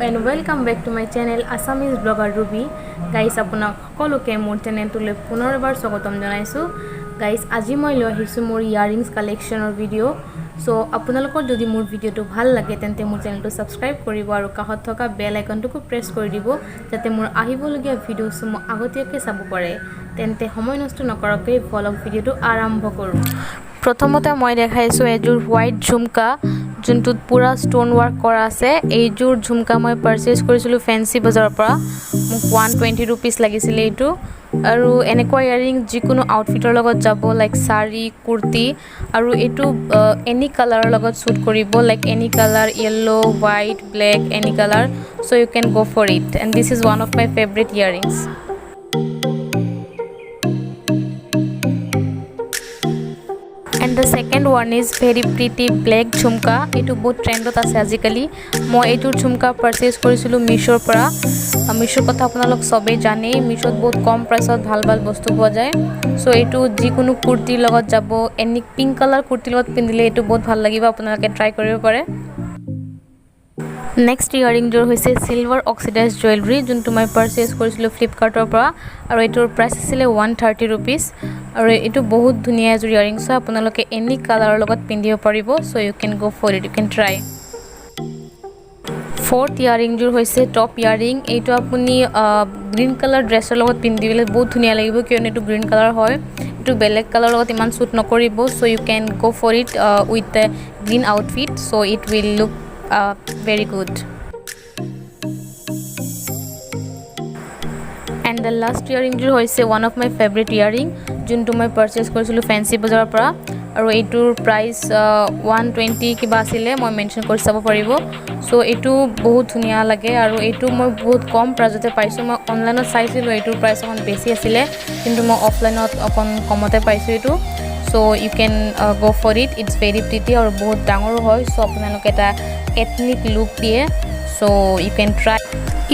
and welcome back to my channel Assamese blogger Ruby. Guys, আপোনাক সকলোকে মোৰ চেনেলটোলৈ পুনৰবাৰ স্বাগতম জনাইছো. Guys, আজি মই লৈ আহিছো মোৰ ইয়াৰিংছ কালেকচনৰ ভিডিও. সো আপোনালোকৰ যদি মোৰ ভিডিওটো ভাল লাগে তেন্তে মোৰ চেনেলটো সাবস্ক্ৰাইব কৰিব আৰু কাষত থকা বেল আইকনটো প্ৰেছ কৰি দিব যাতে মোৰ আহিবলগীয়া ভিডিওছ মই আগতীয়াকৈ চাব পাৰে. তেন্তে সময় নষ্ট নকৰাকৈ ফলো ভিডিওটো আৰম্ভ কৰো. প্ৰথমতে মই দেখাইছো এজোৰ হোৱাইট ঝুমকা যোনটোত পুৰা ষ্টোন ওয়াৰ্ক কৰা আছে. এইজোৰ ঝুমকা মই পাৰচেজ কৰিছিলো ফেন্সি বজাৰৰ পৰা. মোক 120 रुपीस লাগিছিল এইটো আৰু এনেকুৱা ইয়াৰিং যিকোনো আউটফিটৰ লগত যাব লাইক সাৰি কুৰ্তি আৰু এইটো এনি কালাৰৰ লগত সুট কৰিব like any colour yellow white black any color so you can go for it and this is one of my favorite earrings. And the second one is very pretty black jhumka. Etu bahut trendot ase ajikali. Moi etu jhumka purchase korisilo Misho পৰা. Misho কথা আপোনালোক সবে জানে. Misho বহুত কম প্ৰাইসত ভাল ভাল বস্তু পোৱা যায়. সো এটো যিকোনো কুৰ্তিৰ লগত যাব এনি পিঙ্ক কালাৰ কুৰ্তিৰ লগত পিন্ধিলে এটো বহুত ভাল লাগিব আপোনালোকে ট্ৰাই কৰিব পাৰে. Next earring jor hoise silver oxidized jewelry juntu mai purchase korisilo Flipkart or পৰা আৰু এটোৰ প্ৰাইস আছিল 130 rupees আৰু এটো বহুত ধুনিয়া জুৰি earrings হয় আপোনালোকে এনি কালাৰৰ লগত পিন্ধিব পাৰিব so you can go for it, you can try. Fourth earring jor hoise top earring. এইটো আপুনি গ্ৰীন কালাৰ ড্ৰেছৰ লগত পিন্ধিলে বহুত ধুনিয়া লাগিব কিয়নো এটো গ্ৰীন কালাৰ হয়. এটো বেলেগ কালাৰৰ লগত ইমান সুট নকৰিব so you can go for it with the green outfit so it will look very good. And the last earring jor hoise one of my favorite earring juntu moi purchase korisilo fancy bazaar পৰা আৰু এইটোৰ price 120 কিবা আছিল মই mention কৰি চাব পাৰিব so এইটো বহুত ধুনিয়া লাগে আৰু এইটো মই বহুত কম প্ৰাইসতে পাইছো মই অনলাইনত চাইছিলো এইটোৰ প্ৰাইস অকন বেছি আছিল কিন্তু মই অফলাইনত অকন কমতে পাইছো এইটো so you can go for it. It's very pretty আৰু বহুত ডাঙৰ হয় so আপোনালোকে এটা ethnic look দিয়ে so you can try.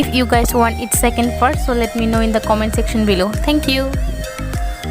If you guys want it second part so let me know in the comment section below. Thank you.